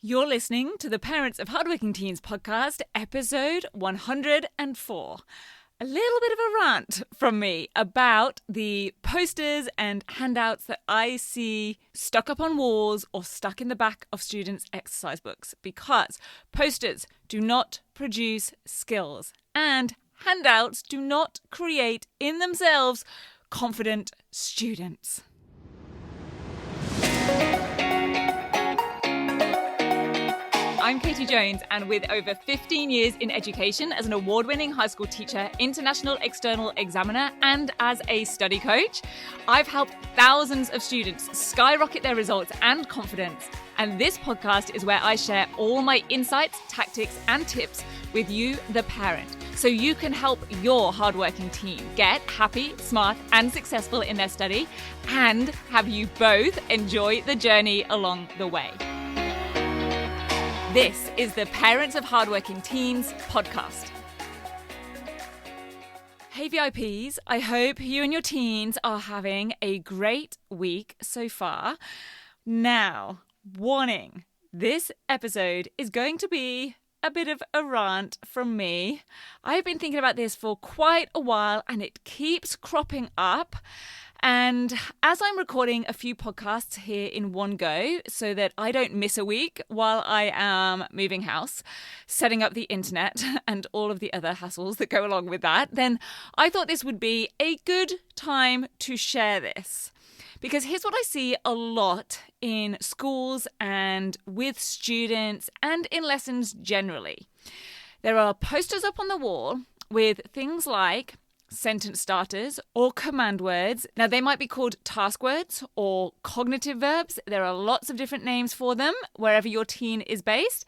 You're listening to the Parents of Hardworking Teens podcast, episode 104. A little bit of a rant from me about the posters and handouts that I see stuck up on walls or stuck in the back of students' exercise books, because posters do not produce skills and handouts do not create in themselves confident students. I'm Katie Jones, and with over 15 years in education as an award-winning high school teacher, international external examiner, and as a study coach, I've helped thousands of students skyrocket their results and confidence. And this podcast is where I share all my insights, tactics, and tips with you, the parent, so you can help your hardworking teen get happy, smart, and successful in their study, and have you both enjoy the journey along the way. This is the Parents of Hardworking Teens podcast. Hey VIPs, I hope you and your teens are having a great week so far. Now, warning, this episode is going to be a bit of a rant from me. I've been thinking about this for quite a while and it keeps cropping up. And as I'm recording a few podcasts here in one go so that I don't miss a week while I am moving house, setting up the internet and all of the other hassles that go along with that, then I thought this would be a good time to share this. Because here's what I see a lot in schools and with students and in lessons generally. There are posters up on the wall with things like sentence starters or command words. Now, they might be called task words or cognitive verbs. There are lots of different names for them wherever your teen is based.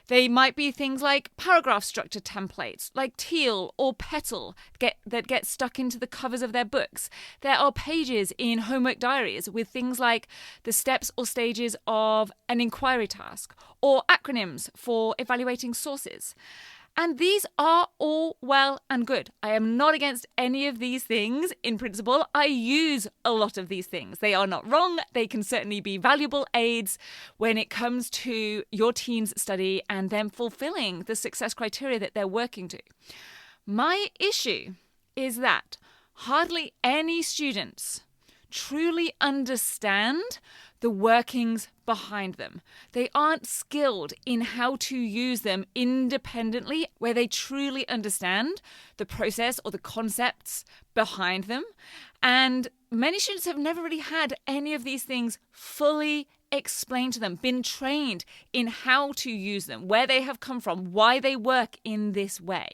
They might be things like paragraph structure templates, like teal or petal, that get stuck into the covers of their books. There are pages in homework diaries with things like the steps or stages of an inquiry task, or acronyms for evaluating sources. And these are all well and good. I am not against any of these things in principle. I use a lot of these things. They are not wrong. They can certainly be valuable aids when it comes to your teen's study and them fulfilling the success criteria that they're working to. My issue is that hardly any students truly understand the workings behind them. They aren't skilled in how to use them independently, where they truly understand the process or the concepts behind them. And many students have never really had any of these things fully explained to them, been trained in how to use them, where they have come from, why they work in this way.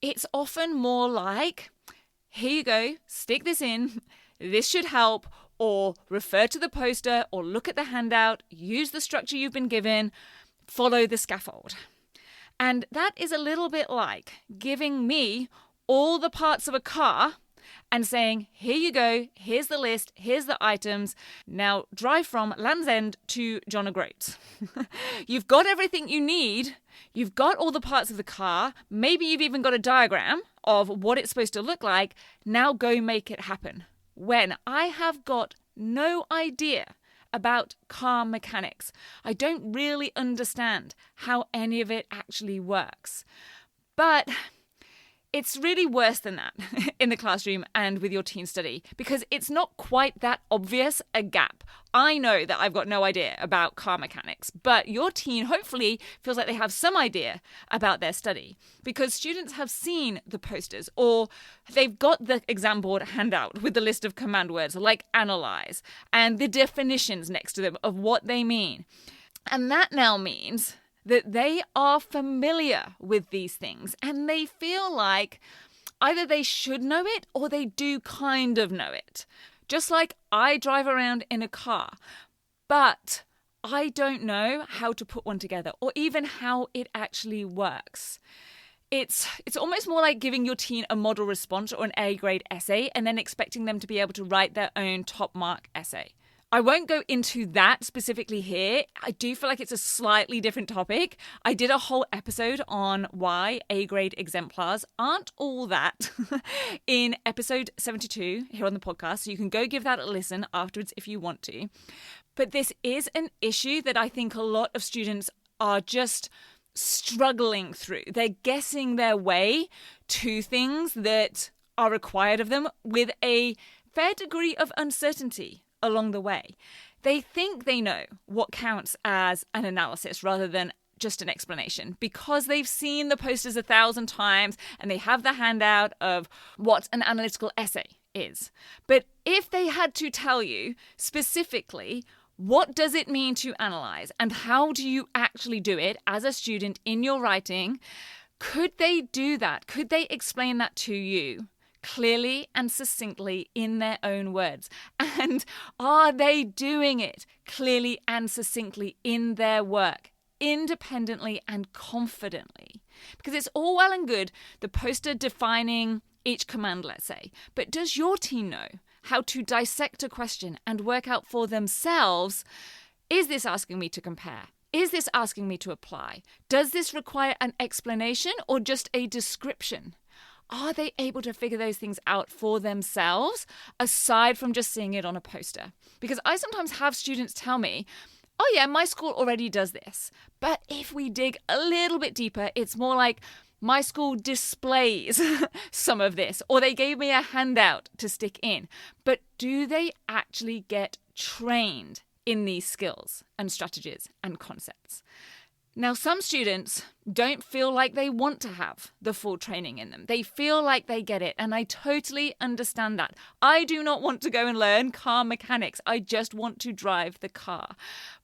It's often more like, here you go, stick this in, this should help, or refer to the poster, or look at the handout, use the structure you've been given, follow the scaffold. And that is a little bit like giving me all the parts of a car and saying, here you go, here's the list, here's the items, now drive from Land's End to John O'Groats. You've got everything you need, you've got all the parts of the car, maybe you've even got a diagram of what it's supposed to look like, now go make it happen. When I have got no idea about car mechanics. I don't really understand how any of it actually works. But it's really worse than that in the classroom and with your teen study, because it's not quite that obvious a gap. I know that I've got no idea about car mechanics, but your teen hopefully feels like they have some idea about their study, because students have seen the posters or they've got the exam board handout with the list of command words like analyze and the definitions next to them of what they mean. And that now means that they are familiar with these things and they feel like either they should know it or they do kind of know it. Just like I drive around in a car, but I don't know how to put one together or even how it actually works. It's almost more like giving your teen a model response or an A-grade essay and then expecting them to be able to write their own top mark essay. I won't go into that specifically here. I do feel like it's a slightly different topic. I did a whole episode on why A-grade exemplars aren't all that in episode 72 here on the podcast. So you can go give that a listen afterwards if you want to. But this is an issue that I think a lot of students are just struggling through. They're guessing their way to things that are required of them with a fair degree of uncertainty along the way. They think they know what counts as an analysis rather than just an explanation because they've seen the posters 1,000 times and they have the handout of what an analytical essay is. But if they had to tell you specifically, what does it mean to analyze and how do you actually do it as a student in your writing? Could they do that? Could they explain that to you clearly and succinctly in their own words? And are they doing it clearly and succinctly in their work, independently and confidently? Because it's all well and good the poster defining each command, let's say, but does your team know how to dissect a question and work out for themselves, is this asking me to compare? Is this asking me to apply? Does this require an explanation or just a description? Are they able to figure those things out for themselves aside from just seeing it on a poster? Because I sometimes have students tell me, oh yeah, my school already does this. But if we dig a little bit deeper, it's more like my school displays some of this, or they gave me a handout to stick in. But do they actually get trained in these skills and strategies and concepts? Now, some students don't feel like they want to have the full training in them. They feel like they get it, and I totally understand that. I do not want to go and learn car mechanics. I just want to drive the car.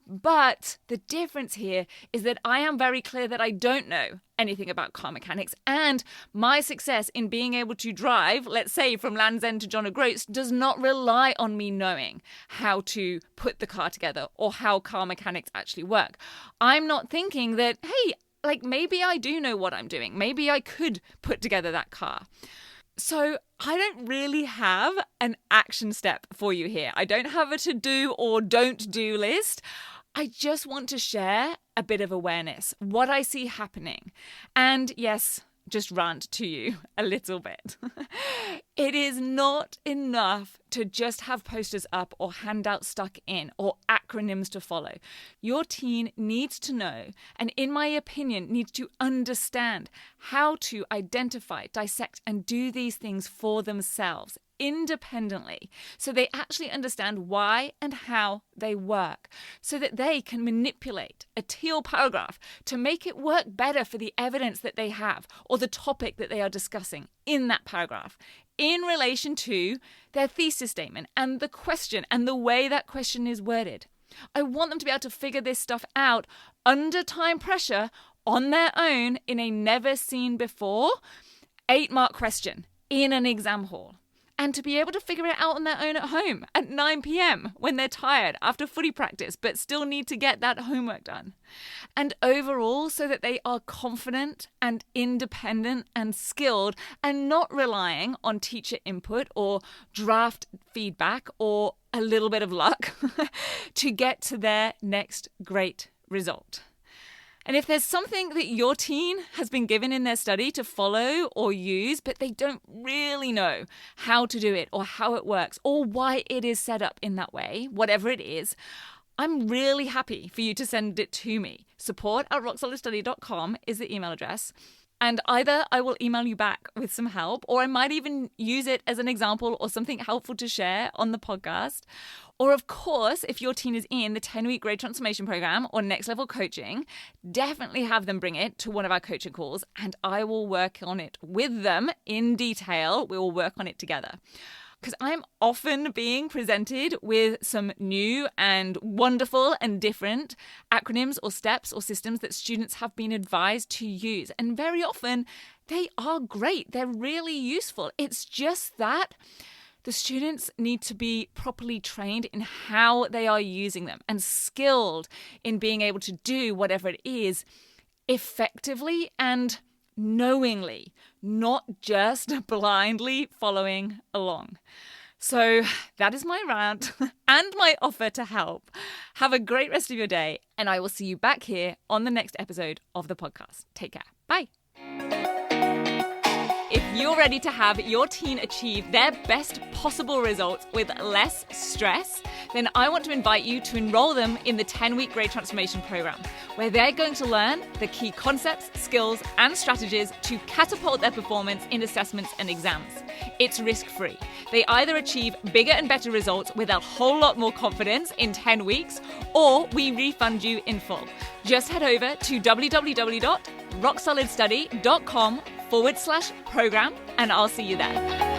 But the difference here is that I am very clear that I don't know anything about car mechanics, and my success in being able to drive, let's say from Land's End to John O'Groats, does not rely on me knowing how to put the car together or how car mechanics actually work. I'm not thinking that, hey, like maybe I do know what I'm doing. Maybe I could put together that car. So I don't really have an action step for you here. I don't have a to-do or don't-do list. I just want to share a bit of awareness, what I see happening. And yes, just rant to you a little bit. It is not enough to just have posters up or handouts stuck in or acronyms to follow. Your teen needs to know, and in my opinion, needs to understand how to identify, dissect, and do these things for themselves independently, so they actually understand why and how they work, so that they can manipulate a teal paragraph to make it work better for the evidence that they have or the topic that they are discussing in that paragraph in relation to their thesis statement and the question and the way that question is worded. I want them to be able to figure this stuff out under time pressure on their own in a never seen before 8-mark question in an exam hall. And to be able to figure it out on their own at home at 9 p.m. when they're tired after footy practice but still need to get that homework done. And overall, so that they are confident and independent and skilled and not relying on teacher input or draft feedback or a little bit of luck to get to their next great result. And if there's something that your teen has been given in their study to follow or use, but they don't really know how to do it or how it works or why it is set up in that way, whatever it is, I'm really happy for you to send it to me. support@rocksolidstudy.com is the email address. And either I will email you back with some help, or I might even use it as an example or something helpful to share on the podcast. Or of course, if your teen is in the 10-week grade transformation program or next level coaching, definitely have them bring it to one of our coaching calls and I will work on it with them in detail. We will work on it together. Because I'm often being presented with some new and wonderful and different acronyms or steps or systems that students have been advised to use. And very often they are great. They're really useful. It's just that the students need to be properly trained in how they are using them and skilled in being able to do whatever it is effectively and knowingly, not just blindly following along. So that is my rant and my offer to help. Have a great rest of your day, and I will see you back here on the next episode of the podcast. Take care. Bye. If you're ready to have your teen achieve their best possible results with less stress, then I want to invite you to enroll them in the 10-week Grade Transformation Program, where they're going to learn the key concepts, skills, and strategies to catapult their performance in assessments and exams. It's risk-free. They either achieve bigger and better results with a whole lot more confidence in 10 weeks, or we refund you in full. Just head over to www.rocksolidstudy.com/program, and I'll see you there.